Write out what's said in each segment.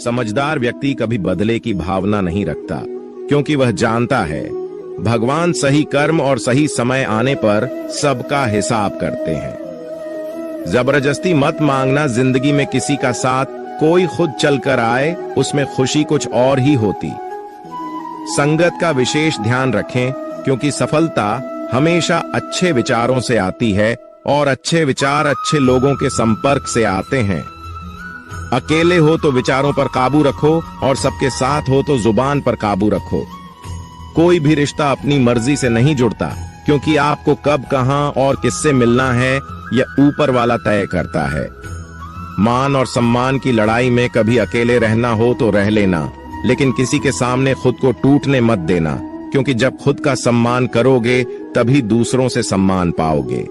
समझदार व्यक्ति कभी बदले की भावना नहीं रखता, क्योंकि वह जानता है भगवान सही कर्म और सही समय आने पर सबका हिसाब करते हैं। जबरदस्ती मत मांगना जिंदगी में किसी का साथ, कोई खुद चलकर आए उसमें खुशी कुछ और ही होती। संगत का विशेष ध्यान रखें, क्योंकि सफलता हमेशा अच्छे विचारों से आती है और अच्छे विचार अच्छे लोगों के संपर्क से आते हैं। अकेले हो तो विचारों पर काबू रखो और सबके साथ हो तो जुबान पर काबू रखो। कोई भी रिश्ता अपनी मर्जी से नहीं जुड़ता, क्योंकि आपको कब कहां और किससे मिलना है यह ऊपर वाला तय करता है। मान और सम्मान की लड़ाई में कभी अकेले रहना हो तो रह लेना, लेकिन किसी के सामने खुद को टूटने मत देना, क्योंकि जब खुद का सम्मान करोगे तभी दूसरों से सम्मान पाओगे।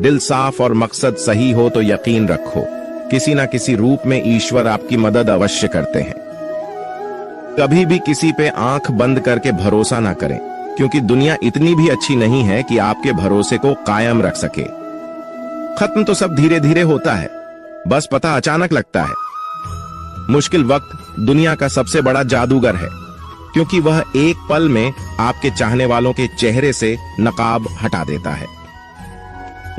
दिल साफ और मकसद सही हो तो यकीन रखो, किसी ना किसी रूप में ईश्वर आपकी मदद अवश्य करते हैं। कभी भी किसी पे आंख बंद करके भरोसा ना करें, क्योंकि दुनिया इतनी भी अच्छी नहीं है कि आपके भरोसे को कायम रख सके। खत्म तो सब धीरे धीरे होता है, बस पता अचानक लगता है। मुश्किल वक्त दुनिया का सबसे बड़ा जादूगर है, क्योंकि वह एक पल में आपके चाहने वालों के चेहरे से नकाब हटा देता है।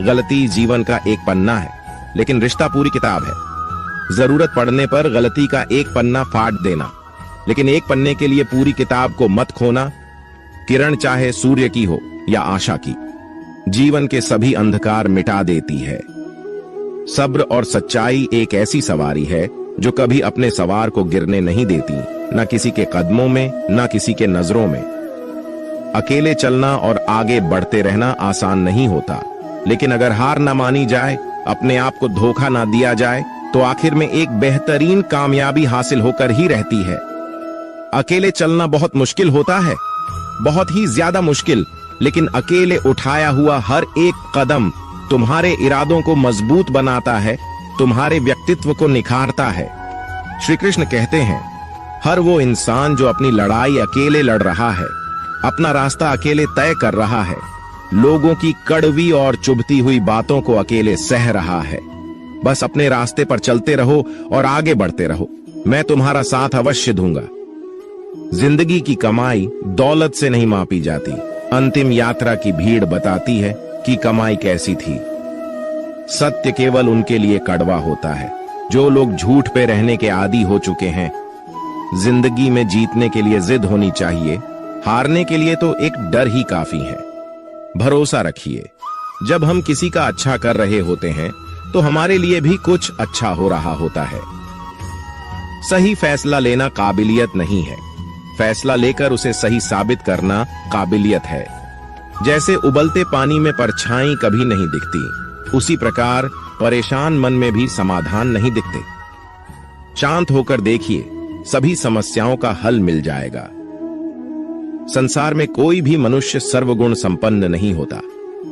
गलती जीवन का एक पन्ना है, लेकिन रिश्ता पूरी किताब है। जरूरत पड़ने पर गलती का एक पन्ना फाड़ देना, लेकिन एक पन्ने के लिए पूरी किताब को मत खोना। किरण चाहे सूर्य की हो या आशा की, जीवन के सभी अंधकार मिटा देती है। सब्र और सच्चाई एक ऐसी सवारी है जो कभी अपने सवार को गिरने नहीं देती, ना किसी के कदमों में, ना किसी के नजरों में। अकेले चलना और आगे बढ़ते रहना आसान नहीं होता, लेकिन अगर हार ना मानी जाए, अपने आप को धोखा ना दिया जाए, तो आखिर में एक बेहतरीन कामयाबी हासिल होकर ही रहती है। अकेले चलना बहुत मुश्किल होता है, बहुत ही ज्यादा मुश्किल, लेकिन अकेले उठाया हुआ हर एक कदम तुम्हारे इरादों को मजबूत बनाता है, तुम्हारे व्यक्तित्व को निखारता है। श्री कृष्ण कहते हैं, हर वो इंसान जो अपनी लड़ाई अकेले लड़ रहा है, अपना रास्ता अकेले तय कर रहा है, लोगों की कड़वी और चुभती हुई बातों को अकेले सह रहा है। बस अपने रास्ते पर चलते रहो और आगे बढ़ते रहो, मैं तुम्हारा साथ अवश्य दूंगा। जिंदगी की कमाई दौलत से नहीं मापी जाती, अंतिम यात्रा की भीड़ बताती है कि कमाई कैसी थी। सत्य केवल उनके लिए कड़वा होता है जो लोग झूठ पे रहने के आदी हो चुके हैं। जिंदगी में जीतने के लिए जिद होनी चाहिए, हारने के लिए तो एक डर ही काफी है। भरोसा रखिए, जब हम किसी का अच्छा कर रहे होते हैं तो हमारे लिए भी कुछ अच्छा हो रहा होता है। सही फैसला लेना काबिलियत नहीं है, फैसला लेकर उसे सही साबित करना काबिलियत है। जैसे उबलते पानी में परछाई कभी नहीं दिखती, उसी प्रकार परेशान मन में भी समाधान नहीं दिखते। शांत होकर देखिए, सभी समस्याओं का हल मिल जाएगा। संसार में कोई भी मनुष्य सर्वगुण संपन्न नहीं होता,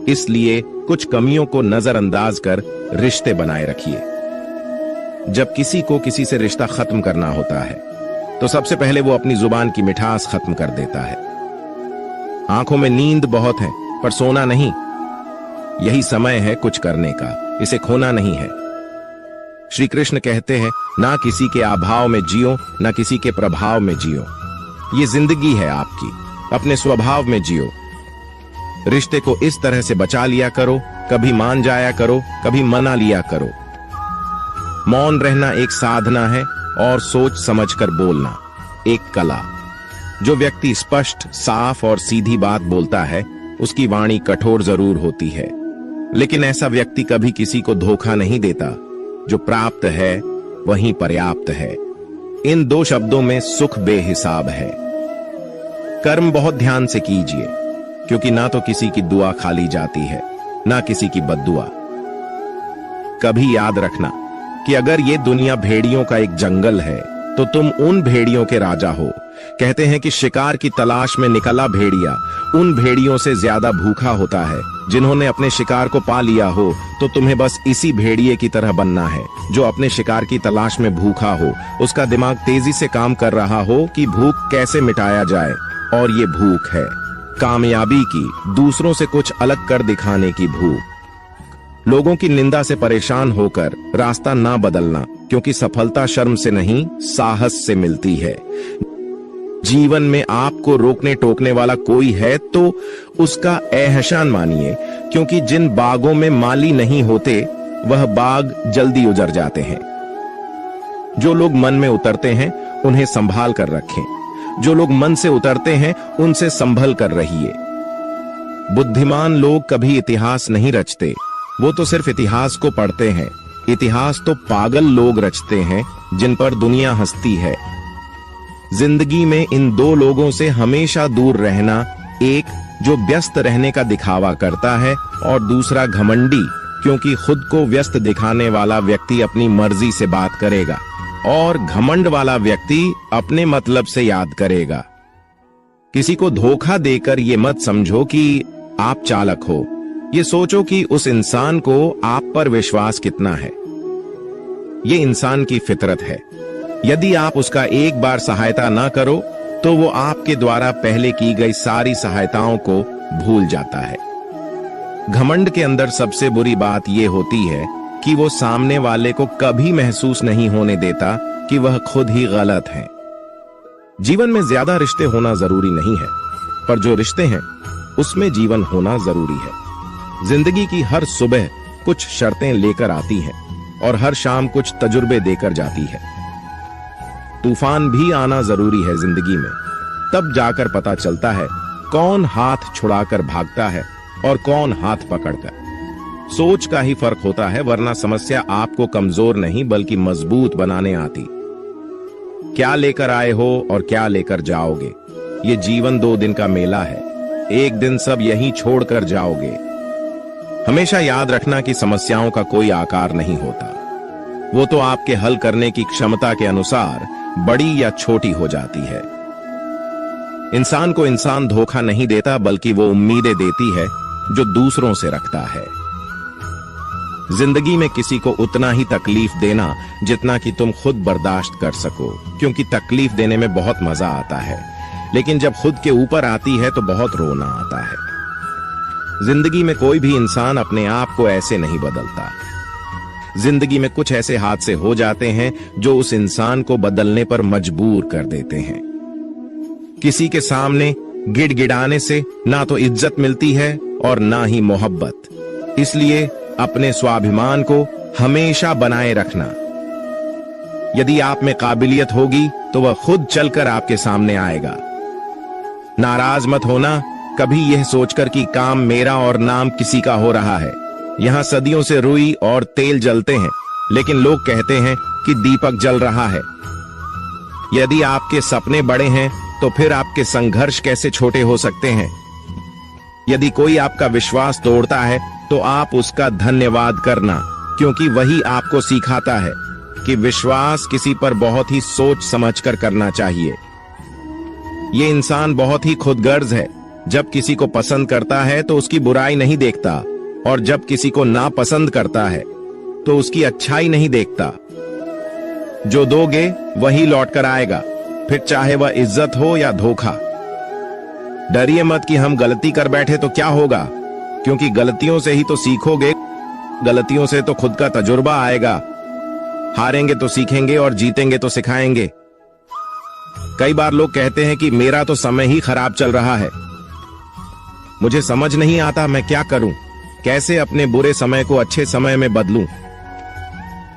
इसलिए कुछ कमियों को नजरअंदाज कर रिश्ते बनाए रखिए। जब किसी को किसी से रिश्ता खत्म करना होता है तो सबसे पहले वो अपनी जुबान की मिठास खत्म कर देता है। आंखों में नींद बहुत है पर सोना नहीं, यही समय है कुछ करने का, इसे खोना नहीं है। श्री कृष्ण कहते हैं, ना किसी के अभाव में जियो, ना किसी के प्रभाव में जियो। ये जिंदगी है आपकी, अपने स्वभाव में जियो। रिश्ते को इस तरह से बचा लिया करो, कभी मान जाया करो, कभी मना लिया करो। मौन रहना एक साधना है और सोच समझकर बोलना एक कला। जो व्यक्ति स्पष्ट, साफ और सीधी बात बोलता है, उसकी वाणी कठोर जरूर होती है, लेकिन ऐसा व्यक्ति कभी किसी को धोखा नहीं देता। जो प्राप्त है वही पर्याप्त है। इन दो शब्दों में सुख बेहिसाब है। कर्म बहुत ध्यान से कीजिए, क्योंकि ना तो किसी की दुआ खाली जाती है, ना किसी की बद्दुआ। कभी याद रखना कि अगर ये दुनिया भेड़ियों का एक जंगल है तो तुम उन भेड़ियों के राजा हो। कहते हैं कि शिकार की तलाश में निकला भेड़िया उन भेड़ियों से ज्यादा भूखा होता है जिन्होंने अपने शिकार को पा लिया हो। तो तुम्हें बस इसी भेड़िए की तरह बनना है जो अपने शिकार की तलाश में भूखा हो, उसका दिमाग तेजी से काम कर रहा हो कि भूख कैसे मिटाया जाए। और ये भूख है कामयाबी की, दूसरों से कुछ अलग कर दिखाने की भूख। लोगों की निंदा से परेशान होकर रास्ता ना बदलना, क्योंकि सफलता शर्म से नहीं, साहस से मिलती है। जीवन में आपको रोकने टोकने वाला कोई है तो उसका एहसान मानिए, क्योंकि जिन बागों में माली नहीं होते वह बाग जल्दी उजड़ जाते हैं। जो लोग मन में उतरते हैं उन्हें संभाल कर रखें, जो लोग मन से उतरते हैं उनसे संभल कर रहिए। बुद्धिमान लोग कभी इतिहास नहीं रचते, वो तो सिर्फ इतिहास को पढ़ते हैं। इतिहास तो पागल लोग रचते हैं जिन पर दुनिया हंसती है। जिंदगी में इन दो लोगों से हमेशा दूर रहना, एक जो व्यस्त रहने का दिखावा करता है और दूसरा घमंडी, क्योंकि खुद को व्यस्त दिखाने वाला व्यक्ति अपनी मर्जी से बात करेगा और घमंड वाला व्यक्ति अपने मतलब से याद करेगा। किसी को धोखा देकर ये मत समझो कि आप चालाक हो, ये सोचो कि उस इंसान को आप पर विश्वास कितना है। ये इंसान की फितरत है। यदि आप उसका एक बार सहायता ना करो तो वो आपके द्वारा पहले की गई सारी सहायताओं को भूल जाता है। घमंड के अंदर सबसे बुरी बात यह होती है कि वो सामने वाले को कभी महसूस नहीं होने देता कि वह खुद ही गलत है। जीवन में ज्यादा रिश्ते होना जरूरी नहीं है, पर जो रिश्ते हैं उसमें जीवन होना जरूरी है। जिंदगी की हर सुबह कुछ शर्तें लेकर आती है और हर शाम कुछ तजुर्बे देकर जाती है। तूफान भी आना जरूरी है जिंदगी में, तब जाकर पता चलता है कौन हाथ छुड़ाकर भागता है और कौन हाथ पकड़कर। सोच का ही फर्क होता है, वरना समस्या आपको कमजोर नहीं बल्कि मजबूत बनाने आती। क्या लेकर आए हो और क्या लेकर जाओगे, ये जीवन 2 दिन का मेला है। एक दिन सब यहीं छोड़कर जाओगे। हमेशा याद रखना कि समस्याओं का कोई आकार नहीं होता, वो तो आपके हल करने की क्षमता के अनुसार बड़ी या छोटी हो जाती है। इंसान को इंसान धोखा नहीं देता, बल्कि वो उम्मीदें देती है जो दूसरों से रखता है। जिंदगी में किसी को उतना ही तकलीफ देना जितना कि तुम खुद बर्दाश्त कर सको, क्योंकि तकलीफ देने में बहुत मजा आता है, लेकिन जब खुद के ऊपर आती है तो बहुत रोना आता है। जिंदगी में कोई भी इंसान अपने आप को ऐसे नहीं बदलता। जिंदगी में कुछ ऐसे हादसे हो जाते हैं जो उस इंसान को बदलने पर मजबूर कर देते हैं। किसी के सामने गिड़गिड़ाने से ना तो इज्जत मिलती है और ना ही मोहब्बत। इसलिए अपने स्वाभिमान को हमेशा बनाए रखना। यदि आप में काबिलियत होगी तो वह खुद चलकर आपके सामने आएगा। नाराज मत होना कभी यह सोचकर कि काम मेरा और नाम किसी का हो रहा है। यहाँ सदियों से रुई और तेल जलते हैं, लेकिन लोग कहते हैं कि दीपक जल रहा है। यदि आपके सपने बड़े हैं तो फिर आपके संघर्ष कैसे छोटे हो सकते हैं। यदि कोई आपका विश्वास तोड़ता है तो आप उसका धन्यवाद करना, क्योंकि वही आपको सिखाता है कि विश्वास किसी पर बहुत ही सोच समझकर करना चाहिए। ये इंसान बहुत ही खुदगर्ज है। जब किसी को पसंद करता है तो उसकी बुराई नहीं देखता, और जब किसी को नापसंद करता है तो उसकी अच्छाई नहीं देखता। जो दोगे वही लौट कर आएगा, फिर चाहे वह इज्जत हो या धोखा। डरिए मत कि हम गलती कर बैठे तो क्या होगा, क्योंकि गलतियों से ही तो सीखोगे। गलतियों से तो खुद का तजुर्बा आएगा। हारेंगे तो सीखेंगे और जीतेंगे तो सिखाएंगे। कई बार लोग कहते हैं कि मेरा तो समय ही खराब चल रहा है। मुझे समझ नहीं आता मैं क्या करूं, कैसे अपने बुरे समय को अच्छे समय में बदलूं।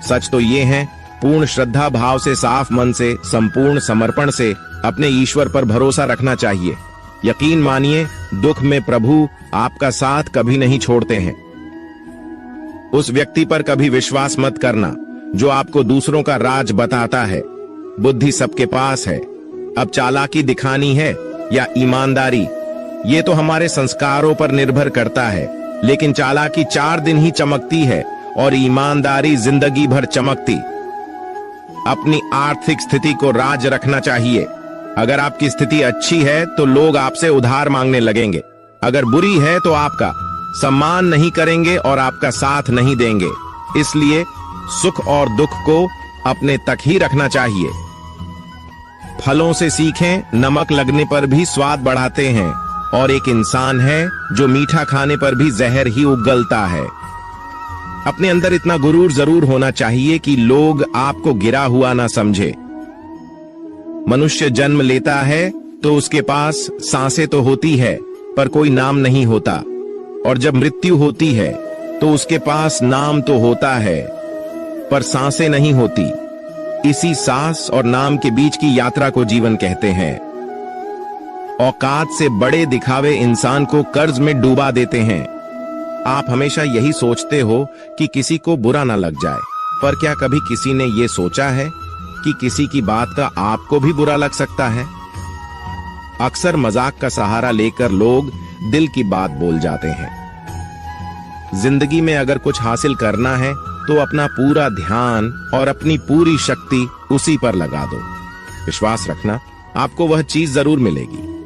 सच तो ये है, पूर्ण श्रद्धा भाव से, साफ मन से, संपूर्ण समर्पण से अपने ईश्वर पर भरोसा रखना चाहिए। यकीन मानिए, दुख में प्रभु आपका साथ कभी नहीं छोड़ते हैं। उस व्यक्ति पर कभी विश्वास मत करना जो आपको दूसरों का राज बताता है। बुद्धि सबके पास है। अब चालाकी दिखानी है या ईमानदारी, ये तो हमारे संस्कारों पर निर्भर करता है। लेकिन चालाकी 4 दिन ही चमकती है और ईमानदारी जिंदगी भर चमकती। अपनी आर्थिक स्थिति को राज रखना चाहिए। अगर आपकी स्थिति अच्छी है तो लोग आपसे उधार मांगने लगेंगे। अगर बुरी है तो आपका सम्मान नहीं करेंगे और आपका साथ नहीं देंगे। इसलिए सुख और दुख को अपने तक ही रखना चाहिए। फलों से सीखें, नमक लगने पर भी स्वाद बढ़ाते हैं, और एक इंसान है जो मीठा खाने पर भी जहर ही उगलता है। अपने अंदर इतना गुरूर जरूर होना चाहिए कि लोग आपको गिरा हुआ ना समझे। मनुष्य जन्म लेता है तो उसके पास सांसें तो होती है पर कोई नाम नहीं होता, और जब मृत्यु होती है तो उसके पास नाम तो होता है पर सांसें नहीं होती। इसी सांस और नाम के बीच की यात्रा को जीवन कहते हैं। औकात से बड़े दिखावे इंसान को कर्ज में डूबा देते हैं। आप हमेशा यही सोचते हो कि किसी को बुरा ना लग जाए, पर क्या कभी किसी ने यह सोचा है कि किसी की बात का आपको भी बुरा लग सकता है? अक्सर मजाक का सहारा लेकर लोग दिल की बात बोल जाते हैं। जिंदगी में अगर कुछ हासिल करना है तो अपना पूरा ध्यान और अपनी पूरी शक्ति उसी पर लगा दो। विश्वास रखना, आपको वह चीज जरूर मिलेगी।